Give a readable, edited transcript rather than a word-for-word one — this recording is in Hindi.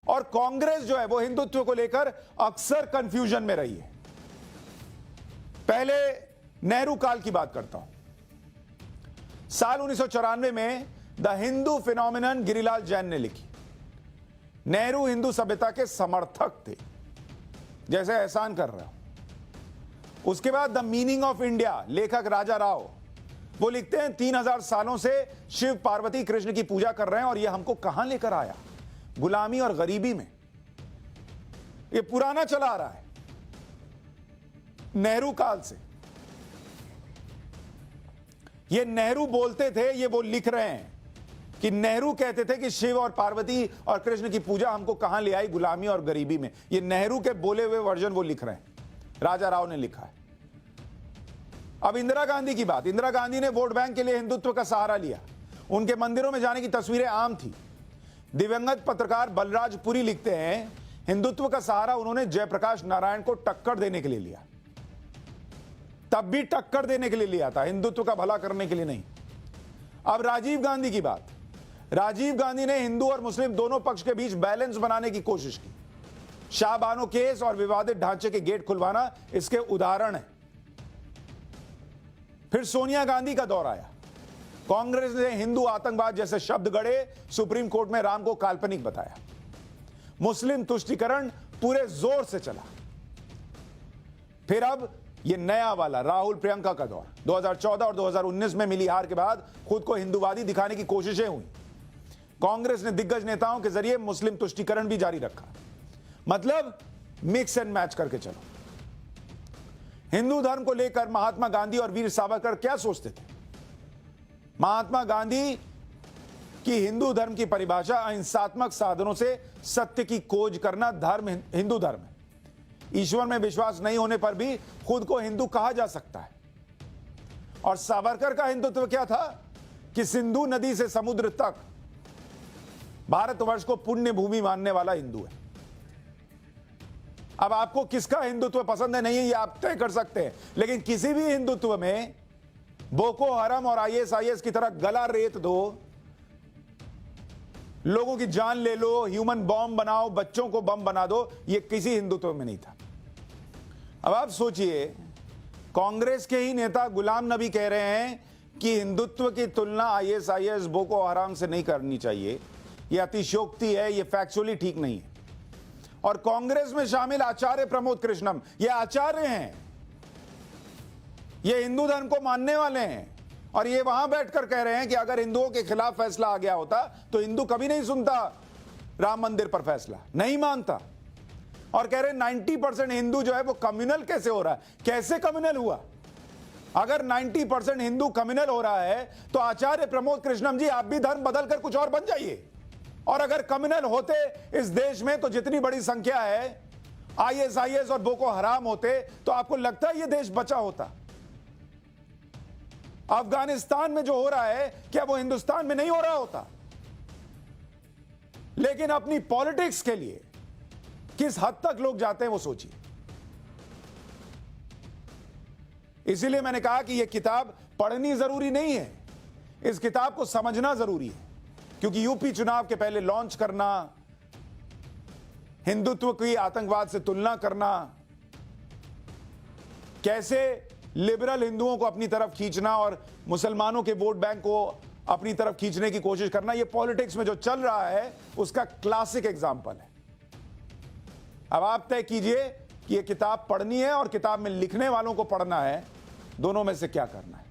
और कांग्रेस जो है वो हिंदुत्व को लेकर अक्सर कंफ्यूजन में रही है। पहले नेहरू काल की बात करता हूं। साल 1994 में द हिंदू फिनोमिनन गिरिलाल जैन ने लिखी। नेहरू हिंदू सभ्यता के समर्थक थे, जैसे एहसान कर रहा हूं। उसके बाद द मीनिंग ऑफ इंडिया, लेखक राजा राव, वो लिखते हैं 3000 सालों से शिव पार्वती कृष्ण की पूजा कर रहे हैं और ये हमको कहां लेकर आया, गुलामी और गरीबी में। ये पुराना चला आ रहा है नेहरू काल से। ये नेहरू बोलते थे, ये वो लिख रहे हैं कि नेहरू कहते थे कि शिव और पार्वती और कृष्ण की पूजा हमको कहां ले आई, गुलामी और गरीबी में। ये नेहरू के बोले हुए वर्जन वो लिख रहे हैं, राजा राव ने लिखा है। अब इंदिरा गांधी की बात। इंदिरा गांधी ने वोट बैंक के लिए हिंदुत्व का सहारा लिया। उनके मंदिरों में जाने की तस्वीरें आम थी। दिवंगत पत्रकार बलराज पुरी लिखते हैं, हिंदुत्व का सहारा उन्होंने जयप्रकाश नारायण को टक्कर देने के लिए लिया। तब भी टक्कर देने के लिए लिया था, हिंदुत्व का भला करने के लिए नहीं। अब राजीव गांधी की बात। राजीव गांधी ने हिंदू और मुस्लिम दोनों पक्ष के बीच बैलेंस बनाने की कोशिश की। शाहबानो केस और विवादित ढांचे के गेट खुलवाना इसके उदाहरण है। फिर सोनिया गांधी का दौर आया। कांग्रेस ने हिंदू आतंकवाद जैसे शब्द गढ़े, सुप्रीम कोर्ट में राम को काल्पनिक बताया। मुस्लिम तुष्टीकरण पूरे जोर से चला। फिर अब ये नया वाला राहुल प्रियंका का दौर। 2014 और 2019 में मिली हार के बाद खुद को हिंदूवादी दिखाने की कोशिशें हुई। कांग्रेस ने दिग्गज नेताओं के जरिए मुस्लिम तुष्टीकरण भी जारी रखा। मतलब मिक्स एंड मैच करके चलो। हिंदू धर्म को लेकर महात्मा गांधी और वीर सावरकर क्या सोचते थे? महात्मा गांधी की हिंदू धर्म की परिभाषा अहिंसात्मक साधनों से सत्य की खोज करना धर्म हिंदू धर्म है। ईश्वर में विश्वास नहीं होने पर भी खुद को हिंदू कहा जा सकता है। और सावरकर का हिंदुत्व क्या था कि सिंधु नदी से समुद्र तक भारतवर्ष को पुण्य भूमि मानने वाला हिंदू है। अब आपको किसका हिंदुत्व पसंद है नहीं है ये आप तय कर सकते हैं, लेकिन किसी भी हिंदुत्व में बोको हराम और आईएसआईएस की तरह गला रेत दो, लोगों की जान ले लो, ह्यूमन बॉम्ब बनाओ, बच्चों को बम बना दो, ये किसी हिंदुत्व में नहीं था। अब आप सोचिए, कांग्रेस के ही नेता गुलाम नबी कह रहे हैं कि हिंदुत्व की तुलना आईएसआईएस बोको हराम से नहीं करनी चाहिए, यह अतिशयोक्ति है, यह फैक्चुअली ठीक नहीं है। और कांग्रेस में शामिल आचार्य प्रमोद कृष्णम, ये आचार्य हैं, ये हिंदू धर्म को मानने वाले हैं, और ये वहां बैठकर कह रहे हैं कि अगर हिंदुओं के खिलाफ फैसला आ गया होता तो हिंदू कभी नहीं सुनता राम मंदिर पर फैसला, नहीं मानता। और कह रहे हैं 90% हिंदू जो है वो कम्युनल कैसे हो रहा है। कैसे कम्युनल हुआ? अगर 90% हिंदू कम्युनल हो रहा है तो आचार्य प्रमोद कृष्णम जी, आप भी धर्म बदलकर कुछ और बन जाइए। और अगर कम्युनल होते इस देश में तो जितनी बड़ी संख्या है, आईएसआईएस और बोको हराम होते, तो आपको लगता है ये देश बचा होता? अफगानिस्तान में जो हो रहा है क्या वो हिंदुस्तान में नहीं हो रहा होता? लेकिन अपनी पॉलिटिक्स के लिए किस हद तक लोग जाते हैं वो सोचिए। इसीलिए मैंने कहा कि यह किताब पढ़नी जरूरी नहीं है, इस किताब को समझना जरूरी है। क्योंकि यूपी चुनाव के पहले लॉन्च करना, हिंदुत्व की आतंकवाद से तुलना करना, कैसे लिबरल हिंदुओं को अपनी तरफ खींचना और मुसलमानों के वोट बैंक को अपनी तरफ खींचने की कोशिश करना, यह पॉलिटिक्स में जो चल रहा है उसका क्लासिक एग्जाम्पल है। अब आप तय कीजिए कि यह किताब पढ़नी है और किताब में लिखने वालों को पढ़ना है, दोनों में से क्या करना है।